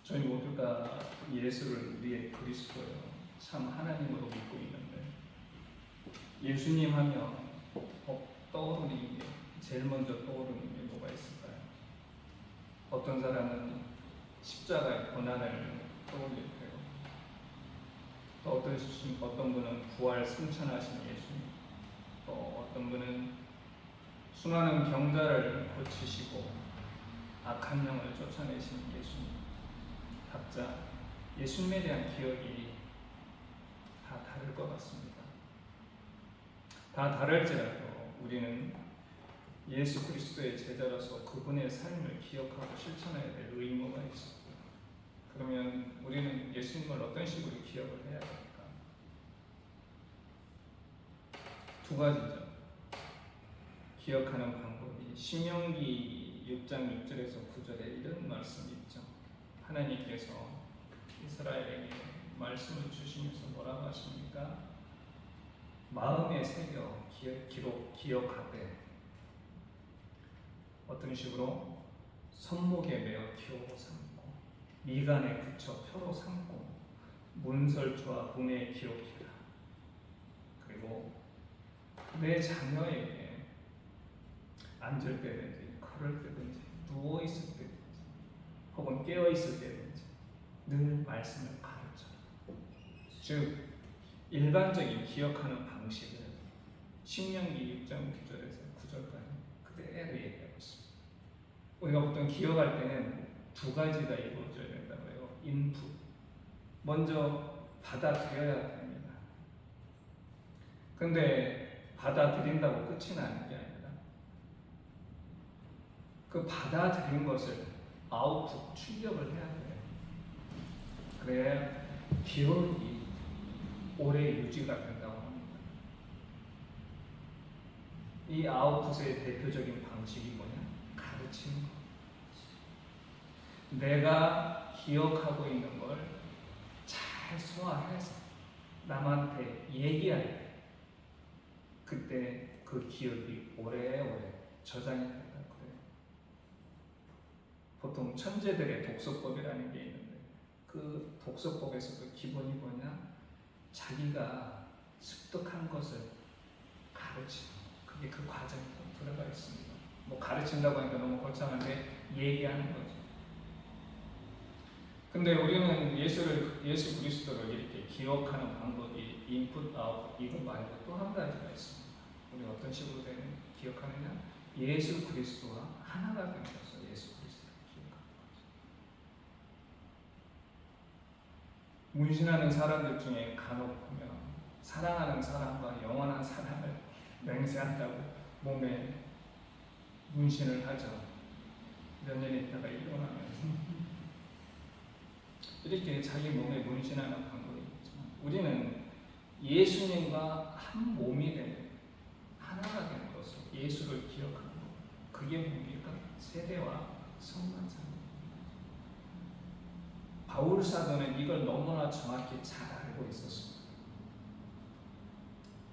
저희 모두가 예수를 우리의 그리스도요 참 하나님으로 믿고 있는데 예수님 하면 떠오르는 게 제일 먼저 떠오르는 게 뭐가 있을까요? 어떤 사람은 십자가의 고난을 떠올릴 때요. 또 어떤 분은 부활 승천하신 예수님, 또 어떤 분은 수많은 병자를 고치시고 악한 영을 쫓아내신 예수님. 각자 예수님에 대한 기억이 다 다를 것 같습니다. 다 다를지라도 우리는 예수 그리스도의 제자로서 그분의 삶을 기억하고 실천해야 될 의무가 있습니다. 그러면 우리는 예수님을 어떤 식으로 기억을 해야 될까? 두 가지죠. 기억하는 방법이 신명기 6장 6절에서 9절에 이런 말씀이 있죠. 하나님께서 이스라엘에게 말씀을 주시면서 뭐라고 하십니까? 마음에 새겨 기억하되 어떤 식으로 손목에 매어 기호로 삼고 미간에 붙여 표로 삼고 문설주와 문에 기억해라. 그리고 내 자녀에게 앉을 때든지 걸을 때든지 누워 있을 때든지 혹은 깨어 있을 때든지 늘 말씀을 가르쳐라. 즉 일반적인 기억하는 방식을 신명기 6장 9절에서 9절까지 그대로 얘기하고 있습니다. 우리가 보통 기억할 때는 두 가지가 이루어져야 된다고 해요. 인풋, 먼저 받아들여야 됩니다. 근데 받아들인다고 끝이 나는 게 아니라 그 받아들인 것을 아웃풋, 출력을 해야 돼요. 그래야 기억이 오래 유지가 된다고 합니다. 이 아웃풋의 대표적인 방식이 뭐냐? 가르치는 것. 내가 기억하고 있는 걸 잘 소화해서 남한테 얘기할 때 그때 그 기억이 오래오래 저장이 된다고 그래요. 보통 천재들의 독서법이라는 게 있는데 그 독서법에서도 기본이 뭐냐? 자기가 습득한 것을 가르치는 그게 그 과정에 들어가 있습니다. 뭐 가르친다고 하니까 너무 거창한데 얘기하는 거죠. 근데 우리는 예수 그리스도를 이렇게 기억하는 방법이 인풋, 아웃 이거 말고 또 한 가지가 있습니다. 우리 어떤 식으로 기억하느냐? 예수 그리스도와 하나가 되면서 예수 그리스도를 기억하는 거죠. 문신하는 사람들 중에 간혹 보면 사랑하는 사람과 영원한 사랑을 맹세한다고 몸에 문신을 하죠. 몇 년 있다가 일어나면 이렇게 자기 몸에 문신하는 방법이 있지만 우리는 예수님과 한 몸이 되는 하나가 됨으로써 예수를 기억하는 것. 그게 뭡니까? 세례와 성만찬입니다. 바울 사도는 이걸 너무나 정확히 잘 알고 있었습니다.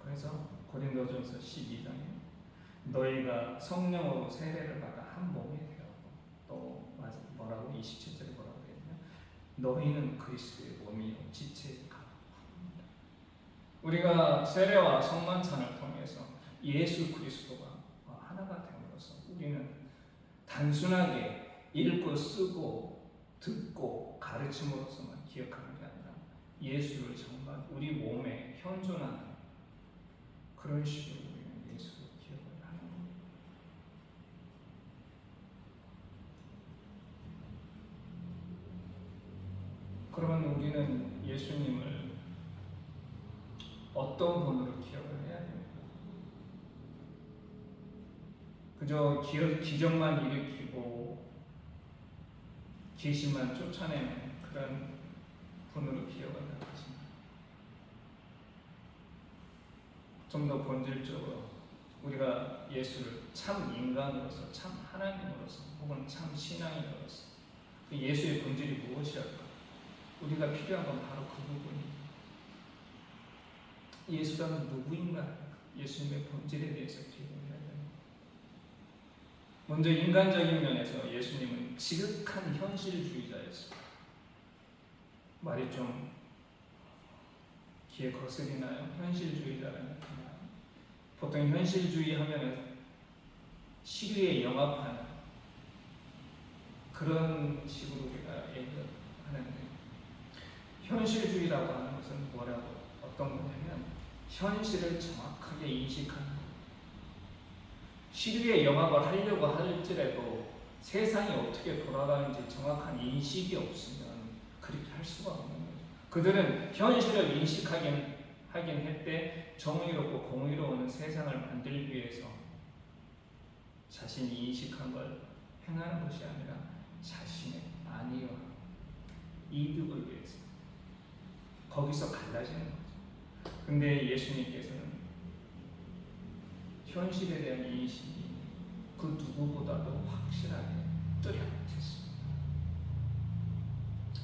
그래서 고린도전서 12장에 너희가 성령으로 세례를 받아 한 몸이 되었고 또 뭐라고 27절에 뭐라고 되냐? 너희는 그리스도의 몸이요 지체의 가족입니다. 우리가 세례와 성만찬을 통해서 예수 그리스도가 하나가 됨으로써 우리는 단순하게 읽고 쓰고 듣고 가르침으로서만 기억하는 게 아니라 예수를 정말 우리 몸에 현존하는 그런 식으로 우리는 예수를 기억을 하는 겁니다. 그러면 우리는 예수님을 어떤 분으로 기억을 해야 됩니까? 그저 기적만 일으키고 계시만 쫓아내는 그런 분으로 기억을 하는 것입니다. 좀 더 본질적으로 우리가 예수를 참 인간으로서, 참 하나님으로서, 혹은 참 신앙인으로서 그 예수의 본질이 무엇이었까? 우리가 필요한 건 바로 그 부분입니다. 예수라는 누구인가? 예수님의 본질에 대해서 기억을 해야 됩니다. 먼저 인간적인 면에서 예수님은 지극한 현실주의자였습니다. 말이 좀 귀에 거슬리나요? 현실주의자라는 거. 보통 현실주의 하면은 시류에 영합하는 그런 식으로 우리가 얘기를 하는데, 현실주의라고 하는 것은 뭐라고, 어떤 거냐면 현실을 정확하게 인식하는 거. 시류에 영합을 하려고 할지라도 세상이 어떻게 돌아가는지 정확한 인식이 없으면 그렇게 할 수가 없는 거죠. 그들은 현실을 인식하긴 했대 정의롭고 공의로운 세상을 만들기 위해서 자신이 인식한 걸 행하는 것이 아니라 자신의 안위와 이득을 위해서 거기서 갈라지는 거죠. 근데 예수님께서는 현실에 대한 인식이 그 누구보다도 확실하게 뚜렷했습니다.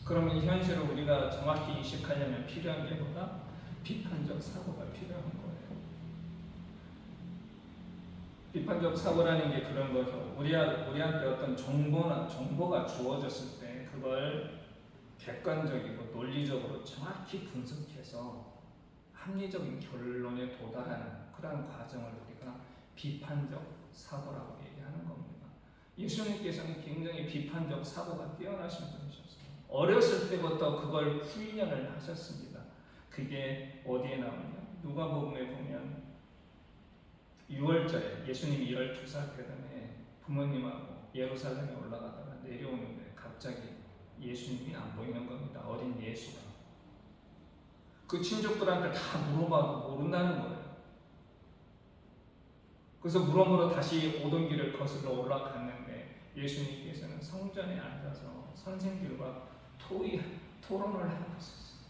그러면 현실을 우리가 정확히 인식하려면 필요한 게 뭐다? 비판적 사고가 필요한 거예요. 비판적 사고라는 게 그런 거죠. 우리한테 어떤 정보가 주어졌을 때 그걸 객관적이고 논리적으로 정확히 분석해서 합리적인 결론에 도달하는 그런 과정을 우리가 비판적 사고라고 얘기하는 겁니다. 예수님께서는 굉장히 비판적 사고가 뛰어나신 분이셨어요. 어렸을 때부터 그걸 훈련을 하셨습니다. 그게 어디에 나오냐? 누가복음에 보면 6월절에 예수님이 12살 되던 부모님하고 예루살렘에 올라가다가 내려오는데 갑자기 예수님이 안 보이는 겁니다. 어린 예수가. 그 친족들한테 다 물어봐도 모른다는 거예요. 그래서 물어물어 다시 오던 길을 거슬러 올라갔는데 예수님께서는 성전에 앉아서 선생들과 토론을 하고 있었어요.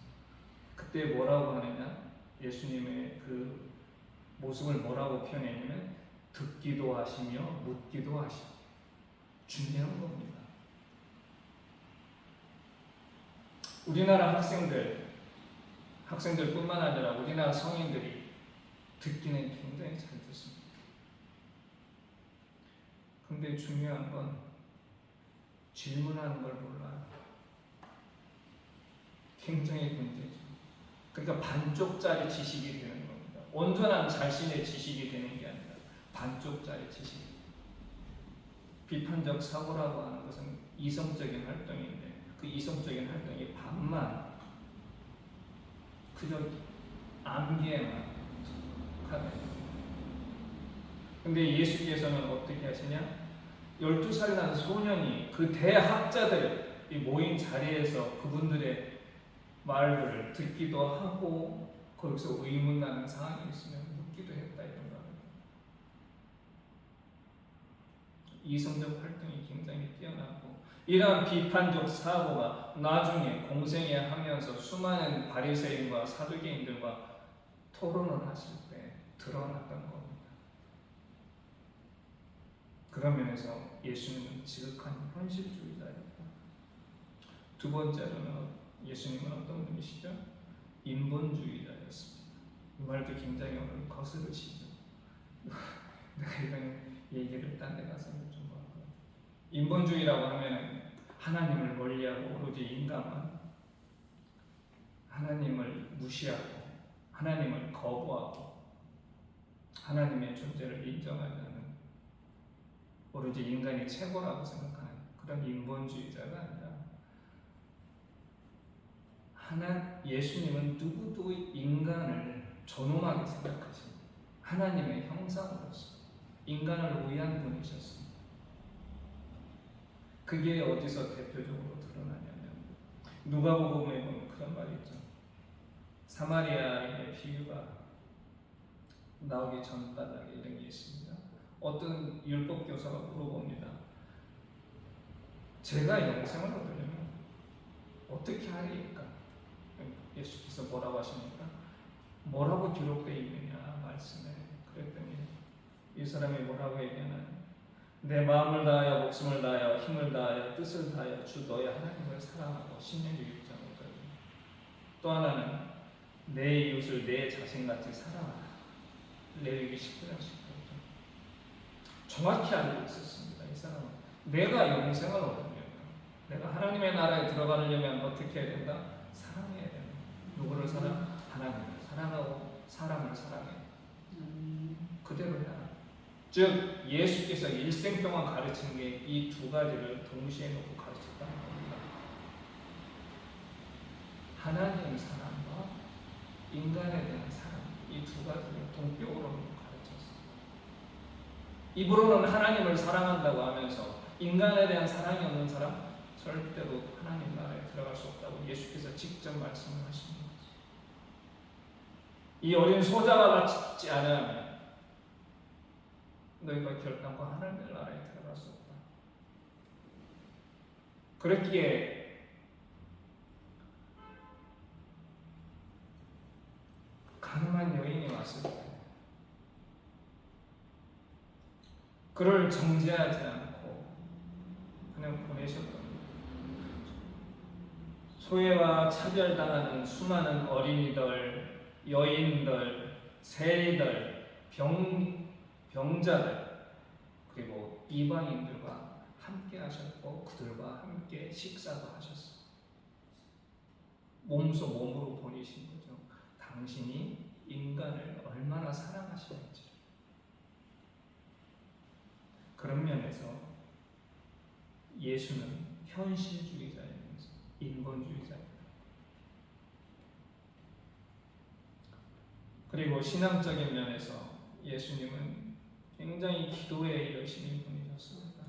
그때 뭐라고 하느냐? 예수님의 그 모습을 뭐라고 표현했냐면 듣기도 하시며 묻기도 하시고, 중요한 겁니다. 우리나라 학생들뿐만 아니라 우리나라 성인들이 듣기는 굉장히 잘 듣습니다. 근데 중요한 건 질문하는 걸 몰라요. 굉장히 문제죠. 그러니까 반쪽짜리 지식이 되는 겁니다. 온전한 자신의 지식이 되는 게 아니라 반쪽짜리 지식. 비판적 사고라고 하는 것은 이성적인 활동인데 그 이성적인 활동이 반만 그저 암기에만 하는. 근데 예수께서는 어떻게 하시냐? 12살 난 소년이 그 대학자들이 모인 자리에서 그분들의 말들을 듣기도 하고 거기서 의문나는 상황이 있으면 묻기도 했다, 이런 겁니다. 이성적 활동이 굉장히 뛰어나고, 이러한 비판적 사고가 나중에 공생애 하면서 수많은 바리새인과 사두개인들과 토론을 하실 때 드러났던 겁니다. 그런 면에서 예수님은 지극한 현실주의자였다. 두 번째로는 예수님은 어떤 분이시죠? 인본주의자였습니다. 이 말도 굉장히 오늘 거스르시죠. 내가 이런 얘기를 딴 데 가서 좀 하고. 인본주의라고 하면 하나님을 멀리하고 오로지 인간만, 하나님을 무시하고 하나님을 거부하고 하나님의 존재를 인정하지 않는, 오로지 인간이 최고라고 생각하는 그런 인본주의자가 아니라, 예수님은 누구도 인간을 존엄하게 생각하시고 하나님의 형상으로서 인간을 위한 분이셨습니다. 그게 어디서 대표적으로 드러나냐면 누가복음에 보면 그런 말이 있죠. 사마리아의 비유가 나오기 전까지 이런 게 있습니다. 어떤 율법 교사가 물어봅니다. 제가 영생을 얻으려면 어떻게 하리까? 예수께서 뭐라고 하십니까? 뭐라고 기록되어 있느냐 말씀에. 그랬더니 이 사람이 뭐라고 얘기하나요? 내 마음을 다하여 목숨을 다하여 힘을 다하여 뜻을 다하여 주 너의 하나님을 사랑하고. 신명기 6장부터. 또 하나는 내 이웃을 내 자신같이 사랑하라. 레위기 19장 19절. 정확히 알고 있었습니다. 이 사람은 내가 영생을 얻으려면, 내가 하나님의 나라에 들어가려면 어떻게 해야 된다? 사랑해야 되는 거예요. 누구를 하나님을 사랑하고 사람을 사랑해요. 그대로 해야. 즉 예수께서 일생 동안 가르친 게 이 두 가지를 동시에 놓고 가르쳤다는 겁니다. 하나님 사랑과 인간에 대한 사랑, 이 두 가지를 동격으로 놓고 가르쳤습니다. 입으로는 하나님을 사랑한다고 하면서 인간에 대한 사랑이 없는 사람 절대로 하나님 나라에 들어갈 수 없다고 예수께서 직접 말씀을 하십니다. 이 어린 소자가 바치지 않으면 너희가 결단코 하나님의 나라에 들어갈 수 없다. 그랬기에 가늠한 여인이 왔을 때 그를 정죄하지 않고 그냥 보내셨던 거예요. 소외와 차별당하는 수많은 어린이들, 여인들, 세리들, 병자들 그리고 이방인들과 함께 하셨고 그들과 함께 식사도 하셨어요. 몸소 몸으로 보내신 거죠. 당신이 인간을 얼마나 사랑하시는지. 그런 면에서 예수는 현실주의자이면서 인본주의자입니다. 그리고 신앙적인 면에서 예수님은 굉장히 기도에 이르신 분이셨습니다.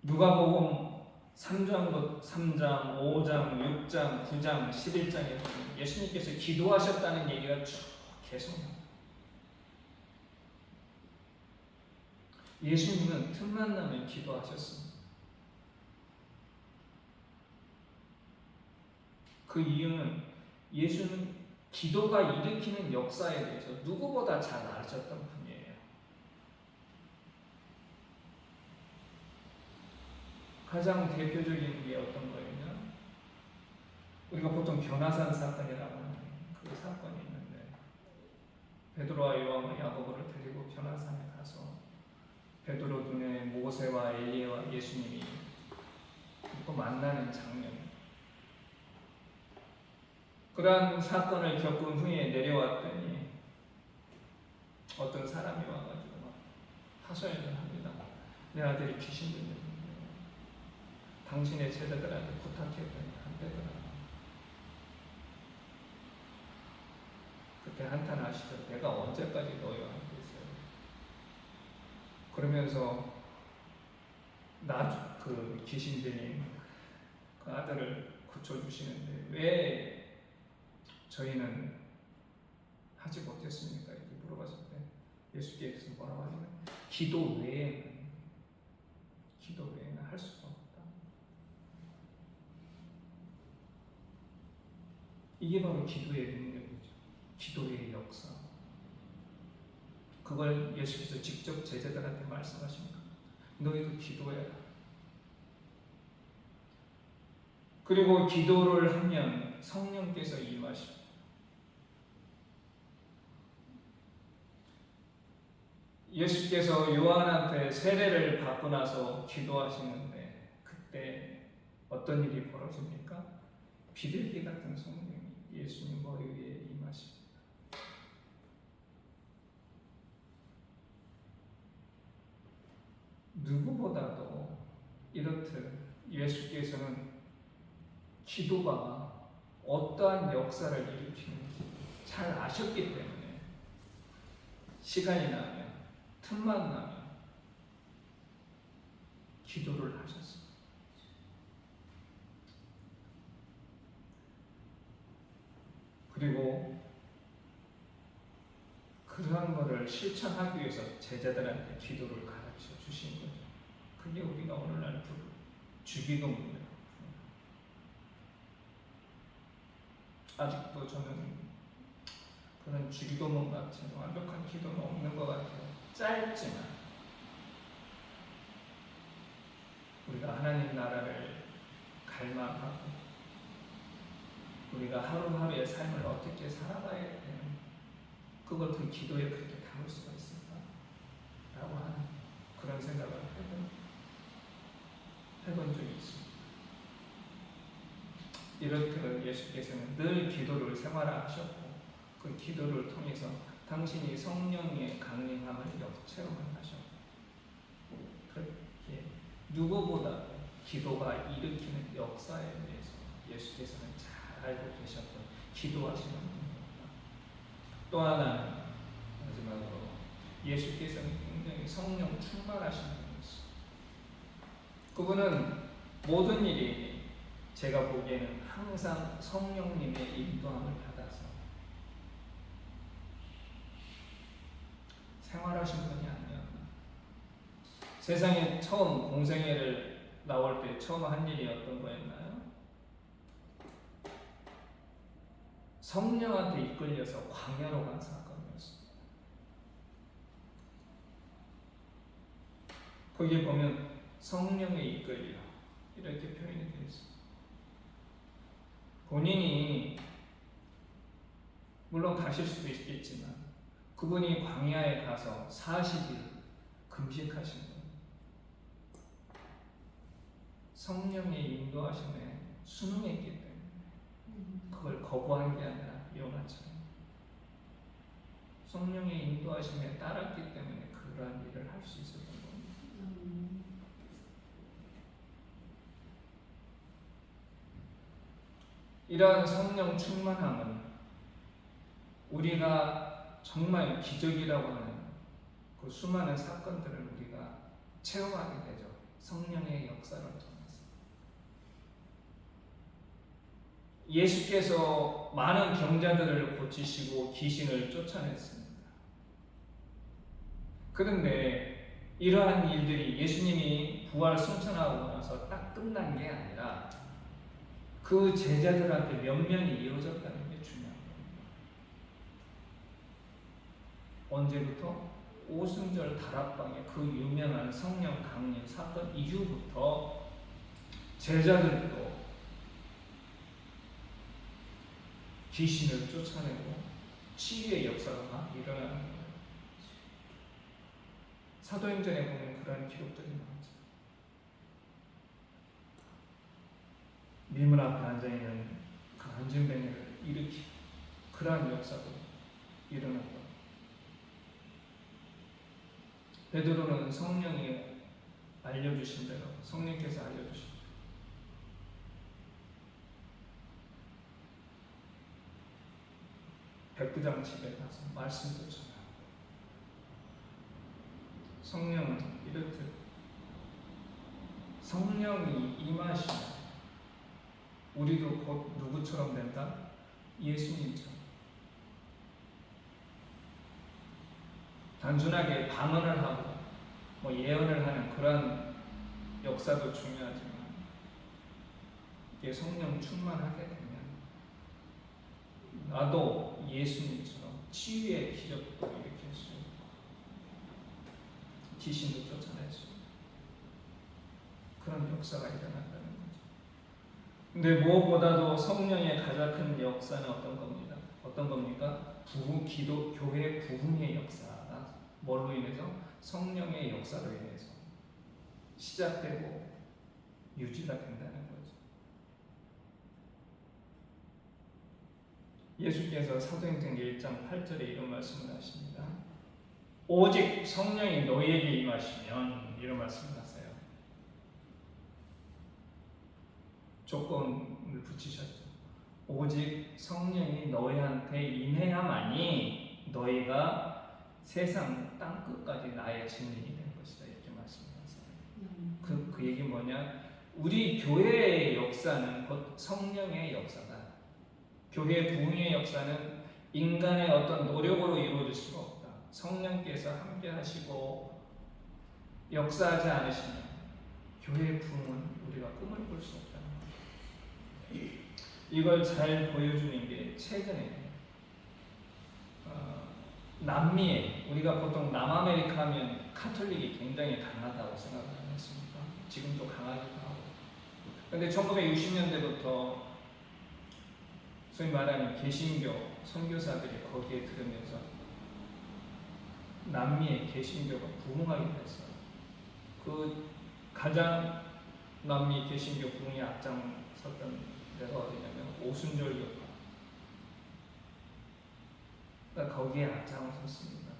누가복음 3장, 5장, 6장, 9장, 11장에 보면 예수님께서 기도하셨다는 얘기가 쭉 계속 나옵니다. 예수님은 틈만 나면 기도하셨습니다. 그 이유는 예수는 기도가 일으키는 역사에 대해서 누구보다 잘 아셨던 분이에요. 가장 대표적인 게 어떤 거냐면 우리가 보통 변화산 사건이라고 하는 그 사건이 있는데 베드로와 요한과 야고보를 데리고 변화산에 가서 베드로 눈에 모세와 엘리야와 예수님이 또 만나는 장면. 그러한 사건을 겪은 후에 내려왔더니 어떤 사람이 와가지고 막 하소연을 합니다. 내 아들이 귀신 들렸는데 당신의 제자들한테 부탁했더니 안 되더라. 그때 한탄하시죠. 내가 언제까지 너희와 함께 있어요? 그러면서 그 귀신 들린 그 아들을 고쳐주시는데 왜 저희는 하지 못했습니까? 이렇게 물어봤을 때 예수께서 뭐라고 하냐면 기도 외에는 할 수가 없다. 이게 바로 기도의 능력이죠. 기도의 역사. 그걸 예수께서 직접 제자들한테 말씀하십니다. 너희도 기도해라. 그리고 기도를 하면 성령께서 임하시고 예수께서 요한한테 세례를 받고 나서 기도하시는데 그때 어떤 일이 벌어집니까? 비둘기 같은 성령이 예수님 머리 위에 임하십니다. 누구보다도 이렇듯 예수께서는 기도가 어떠한 역사를 일으키는지 잘 아셨기 때문에 시간이 나면 틈만 나면 기도를 하셨습니다. 그리고 그러한 것을 실천하기 위해서 제자들한테 기도를 가르쳐 주신 거죠. 그게 우리가 오늘날 주기도문이라고 합니다. 아직도 저는 그런 주기도문 같은 완벽한 기도는 없는 것 같아요. 짧지만 우리가 하나님 나라를 갈망하고 우리가 하루하루의 삶을 어떻게 살아가야 되는 그걸 그 기도에 그렇게 담을 수가 있을까? 라고 하는 그런 생각을 해본 적이 있습니다. 이렇듯 예수께서는 늘 기도를 생활하셨고 그 기도를 통해서 당신이 성령의 강림함을 체험하셨고 그렇게 누구보다 기도가 일으키는 역사에 대해서 예수께서는 잘 알고 계셨던 기도하시는 분입니다. 또 하나는 마지막으로 예수께서는 굉장히 성령 충만하신 분이었어요. 그분은 모든 일이 제가 보기에는 항상 성령님의 인도함을 받아서 생활하신 분이 아니었나. 세상에 처음 공생애를 나올 때 처음 한 일이 어떤 거였나요? 성령한테 이끌려서 광야로 간 사건이었습니다. 거기에 보면 성령에 이끌려 이렇게 표현이 되어 있습니다. 본인이 물론 가실 수도 있겠지만 그분이 광야에 가서 40일 금식하신 분, 성령의 인도하심에 순응했기 때문에 그걸 거부한 게 아니라 요나처럼 성령의 인도하심에 따랐기 때문에 그러한 일을 할 수 있었던 겁니다. 이러한 성령 충만함은 우리가 정말 기적이라고 하는 그 수많은 사건들을 우리가 체험하게 되죠. 성령의 역사를 통해서. 예수께서 많은 병자들을 고치시고 귀신을 쫓아냈습니다. 그런데 이러한 일들이 예수님이 부활 승천하고 나서 딱 끝난 게 아니라 그 제자들한테 면면이 이어졌다는 게 중요한 겁니다. 언제부터? 오순절 다락방의 그 유명한 성령 강림 사건 이후부터 제자들도 귀신을 쫓아내고 치유의 역사가 막 일어나는 거예요. 사도행전에 보면 그런 기록들이 나오죠. 미문 앞에 앉아있는 그 안진뱅이를 일으키고 그러한 역사도 일어났다. 베드로는 성령이 알려주신 대로 성령께서 알려주신 대로 백부장 집에 가서 말씀도 전하고 성령은 이렇듯 성령이 임하시면 우리도 곧 누구처럼 된다? 예수님처럼. 단순하게 방언을 하고 예언을 하는 그런 역사도 중요하지만 이게 성령 충만하게 되면 나도 예수님처럼 치유의 기적도 일으킬 수 있고 귀신도 쫓아낼 수 있고 그런 역사가 일어난다는 거죠. 근데 무엇보다도 성령의 가장 큰 역사는 어떤 겁니다? 어떤 겁니까? 교회 부흥의 역사가 뭘로 인해서? 성령의 역사로 인해서 시작되고 유지가 된다는 거죠. 예수께서 사도행전 1장 8절에 이런 말씀을 하십니다. 오직 성령이 너희에게 임하시면 이런 말씀을 하세요. 조건을 붙이셨죠. 오직 성령이 너희한테 임해야만이 너희가 세상 땅끝까지 나의 증인이 된 것이다. 이렇게 말씀하세요. 그 얘기 뭐냐? 우리 교회의 역사는 곧 성령의 역사다. 교회 부흥의 역사는 인간의 어떤 노력으로 이루어질 수가 없다. 성령께서 함께 하시고 역사하지 않으시면 교회 부흥은 우리가 꿈을 꿀 수 없다는 거예요. 이걸 잘 보여주는 게 최근에 남미에 우리가 보통 남아메리카 하면 카톨릭이 굉장히 강하다고 생각을 하지 않습니까? 지금도 강하기도 하고. 그런데 1960년대부터 소위 말하는 개신교 선교사들이 거기에 들으면서 남미의 개신교가 부흥하게 됐어요. 그 가장 남미 개신교 부흥에 앞장섰던 데가 어디냐면 오순절교파. 그러니까 거기에 앞장을 섰습니다.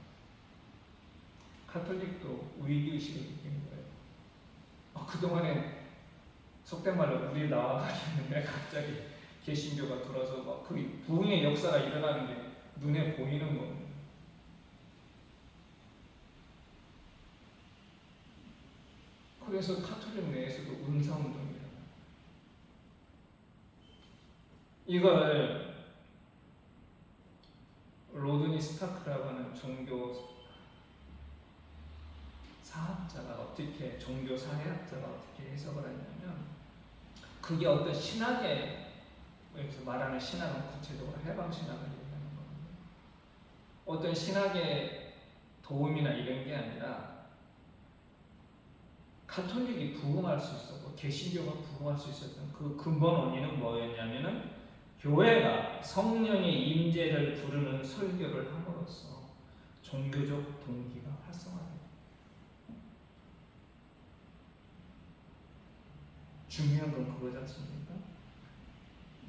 카톨릭도 위기의식을 느끼는 거예요. 그동안에 속된 말로 물이 나와가지고 갑자기 개신교가 돌아서 막 그 부흥의 역사가 일어나는 게 눈에 보이는 거예요. 그래서 카톨릭 내에서도 은사운동이 일어나요. 이걸 로드니 스타크라고 하는 종교 사학자가 어떻게, 종교 사회학자가 어떻게 해석을 했냐면, 그게 어떤 신학의, 여기서 말하는 신학은 구체적으로 해방신학을 얘기하는 겁니다. 어떤 신학의 도움이나 이런 게 아니라 가톨릭이 부흥할 수 있었고 개신교가 부흥할 수 있었던 그 근본 원인은 뭐였냐면은 교회가 성령의 임재를 부르는 설교를 함으로써 종교적 동기가 활성화돼요. 중요한 건 그거지 않습니까?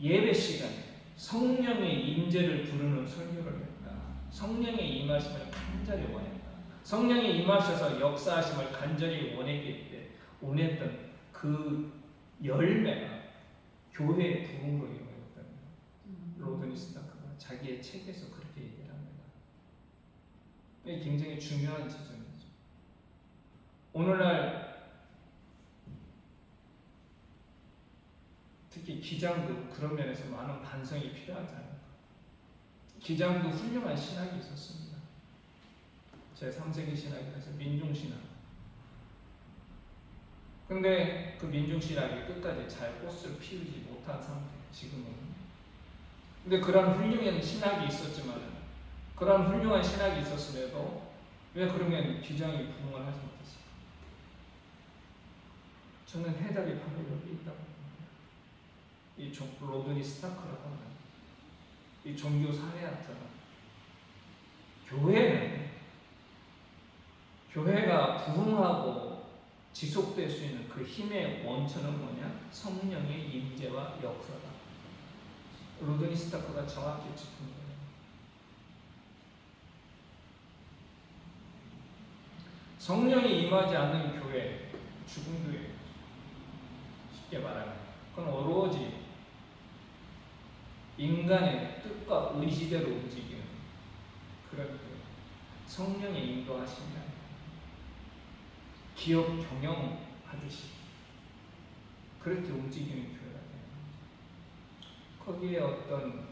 예배 시간에 성령의 임재를 부르는 설교를 했다. 성령의 임하심을 간절히 원했다. 성령이 임하셔서 역사하심을 간절히 원했던 그 열매가 교회의 부흥으로 이루어졌다. 로드니 스타크가 자기의 책에서 그렇게 얘기를 합니다. 이게 굉장히 중요한 지점이죠. 오늘날 특히 기장도 그런 면에서 많은 반성이 필요하잖아요. 기장도 훌륭한 신학이 있었습니다. 제3세기 신학이라서 민중신학. 근데 그 민중신학이 끝까지 잘 꽃을 피우지 못한 상태, 지금은. 근데 그런 훌륭한 신학이 있었지만, 그런 훌륭한 신학이 있었음에도 왜 그러면 기장이 부흥을 하지 못했을까? 저는 해답이 바로 여기 있다고 봅니다. 이 로드니 스타크라고 하는 이 종교 사회학자가 교회가 부흥하고 지속될 수 있는 그 힘의 원천은 뭐냐? 성령의 임재와 역사다. 로드니 스타크가 정확히 짚은 거예요. 성령이 임하지 않는 교회, 죽은 교회. 쉽게 말하면 그건 오로지 인간의 뜻과 의지대로 움직이는 그런 교회. 성령의 인도하심이 아니라 기업 경영하듯이 그렇게 움직이는 교회가 돼요. 거기에 어떤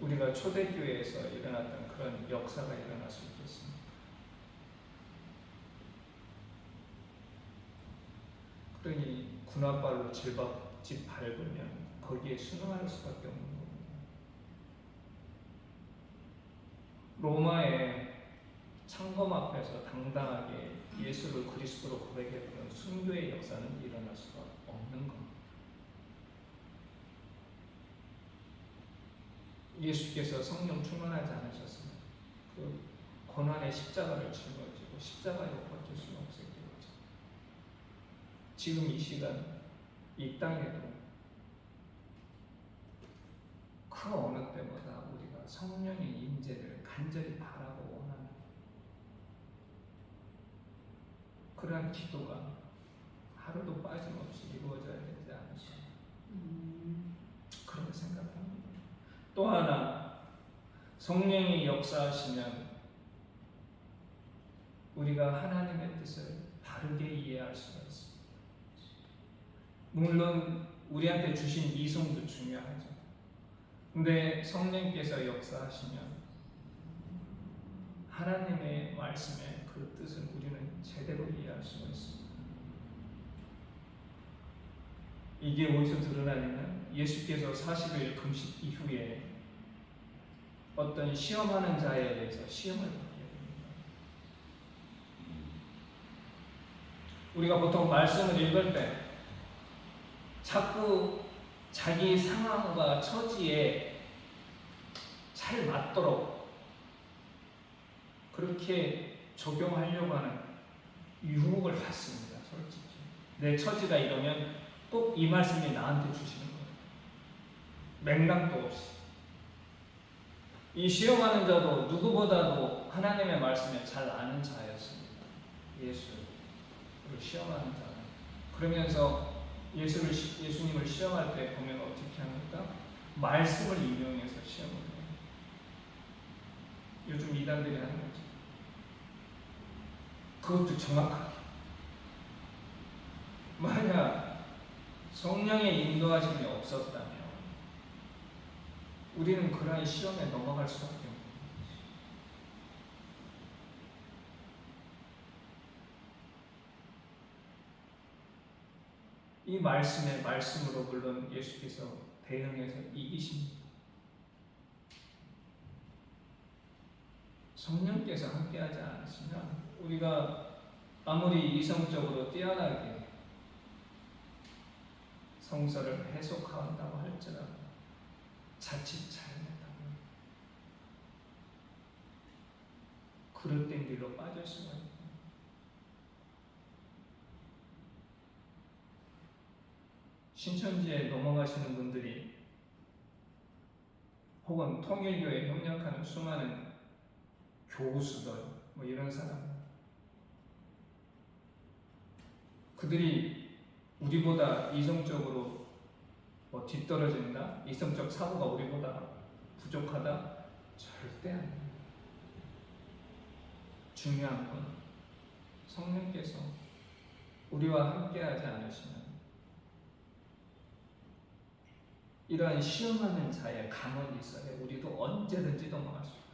우리가 초대교회에서 일어났던 그런 역사가 일어날 수 있겠습니까? 그러니 군화발로 집 밟으면 거기에 순응할 수밖에 없는 겁니다. 로마의 창검 앞에서 당당하게 예수를 그리스도로 고백했던 순교의 역사는 일어날 수가 없는 겁니다. 예수께서 성령 충만하지 않으셨으면 그 고난의 십자가를 짊어지고 십자가에 못 박힐 수는 없었겠죠. 지금 이 시간 이 땅에도 그 어느 때보다 우리가 성령의 임재를 간절히 바라고 원하는 그러한 기도가 하루도 빠짐없이 이루어져야 되지 않을까 그런 생각을 합니다. 또 하나 성령이 역사하시면 우리가 하나님의 뜻을 바르게 이해할 수가 있습니다. 물론 우리한테 주신 이성도 중요하죠. 근데 성령께서 역사하시면 하나님의 말씀의 그 뜻을 우리는 제대로 이해할 수가 있습니다. 이게 어디서 드러나냐면 예수께서 40일 금식 이후에 어떤 시험하는 자에 대해서 시험을 받게 됩니다. 우리가 보통 말씀을 읽을 때 자꾸 자기 상황과 처지에 잘 맞도록 그렇게 적용하려고 하는 유혹을 받습니다. 솔직히 내 처지가 이러면 꼭 이 말씀이 나한테 주시는 거예요. 맥락도 없이 이 시험하는 자도 누구보다도 하나님의 말씀을 잘 아는 자였습니다. 예수를 시험하는 자. 그러면서 예수님을 시험할 때 보면 어떻게 합니까? 말씀을 인용해서 시험을 해요. 요즘 이단들이 하는 거죠. 그것도 정확하게. 만약 성령의 인도하심이 없었다면 우리는 그러한 시험에 넘어갈 수밖에 없는 거죠. 이 말씀으로 물론 예수께서 대응해서 이기십니다. 성령께서 함께하지 않으시면 우리가 아무리 이성적으로 뛰어나게 성서를 해석한다고 할지라도 자칫 잘못하면 그릇된 길로 빠질 수가 있습니다. 신천지에 넘어가시는 분들이 혹은 통일교에 협력하는 수많은 교수들 뭐 이런 사람 그들이 우리보다 이성적으로 뭐 뒤떨어진다? 이성적 사고가 우리보다 부족하다? 절대 아닙니다. 중요한 건 성령께서 우리와 함께하지 않으시면 이러한 시험하는 자의 강언이 있어야 우리도 언제든지 넘어갈 수 있습니다.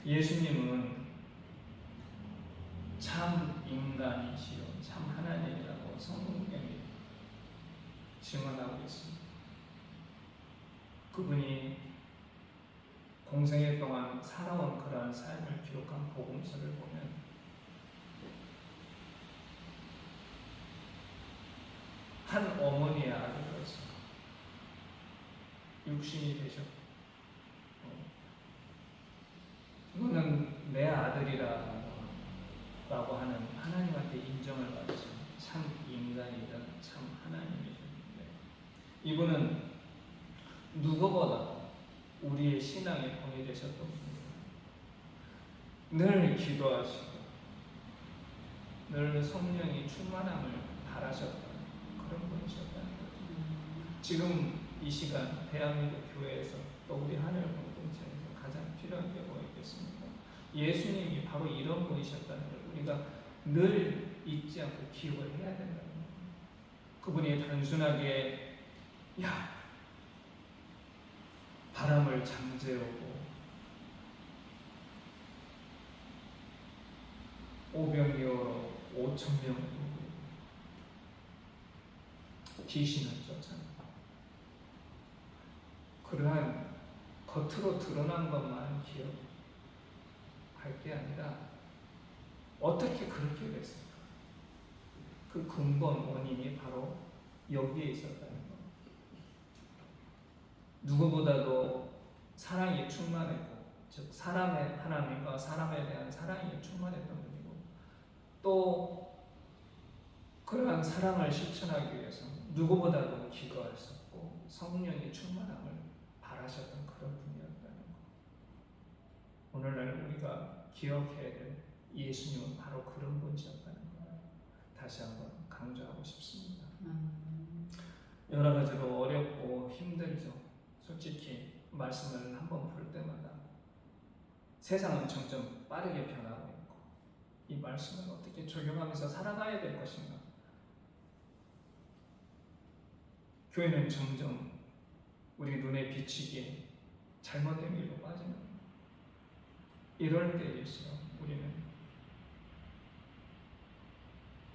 예수님은 참 인간이시요 참 하나님이라고 성경이 증언하고 있습니다. 그분이 공생애 동안 살아온 그러한 삶을 기록한 복음서를 보면 한 어머니의 아들로서 육신이 되셨고 이거는 내 아들이라고 하는 하나님한테 인정을 받으신 참 인간이다 참 하나님이셨는데 이분은 누구보다 우리의 신앙의 본이 되셨던 분입니다. 늘 기도하시고 늘 성령이 충만함을 바라셨던 그런 분이셨다는 거죠. 지금 이 시간 대한민국 교회에서 또 우리 하늘 공동체에서 가장 필요한 게 뭐겠습니까? 예수님이 바로 이런 분이셨다는 걸 우리가 늘 잊지 않고 기억을 해야 된다는 거예요. 그분이 단순하게 바람을 잠재우고 오병이어로 5,000명을 귀신을 쫓아내고 그러한 겉으로 드러난 것만 기억할 게 아니라 어떻게 그렇게 됐을까? 그 근본 원인이 바로 여기에 있었다는 것. 누구보다도 사랑이 충만했고, 즉 사람의 하나님과 사람에 대한 사랑이 충만했던 분이고, 또 그러한 사랑을 실천하기 위해서 누구보다도 기도하셨고 성령의 충만함을 바라셨던 그런 분이었다는 것. 오늘날 우리가 기억해야 될 예수님은 바로 그런 분이셨다는 걸 다시 한번 강조하고 싶습니다. 여러 가지로 어렵고 힘들죠. 솔직히 말씀을 한번 볼 때마다 세상은 점점 빠르게 변하고 있고 이 말씀을 어떻게 적용하면서 살아가야 될 것인가. 교회는 점점 우리 눈에 비치기에 잘못된 길로 빠지는 거예요. 이럴 때일수록 우리는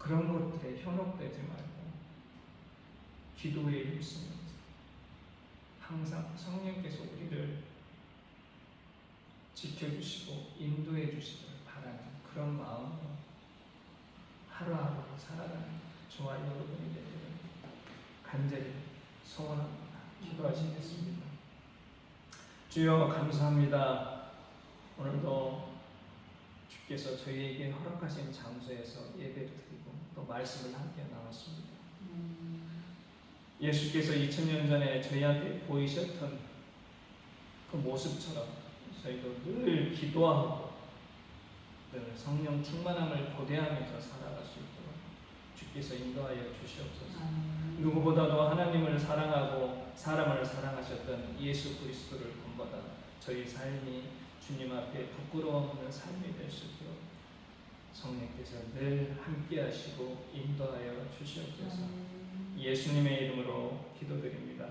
그런 것들에 현혹되지 말고 기도에 힘쓰면서 항상 성령께서 우리를 지켜주시고 인도해 주시길 바라는 그런 마음으로 하루하루 살아가는 저와 여러분이 되기를 간절히 소원합니다. 기도하시겠습니다. 주여 감사합니다. 오늘도 주께서 저희에게 허락하신 장소에서 예배를 드리고 말씀을 함께 나눴습니다. 예수께서 2000년 전에 저희한테 보이셨던 그 모습처럼 저희도 늘 기도하고 늘 성령 충만함을 고대하면서 살아갈 수 있도록 주께서 인도하여 주시옵소서. 누구보다도 하나님을 사랑하고 사람을 사랑하셨던 예수 그리스도를 본받아 저희 삶이 주님 앞에 부끄러움 없는 삶이 될 수 있도록 성령께서 늘 함께 하시고 인도하여 주시옵소서. 예수님의 이름으로 기도드립니다.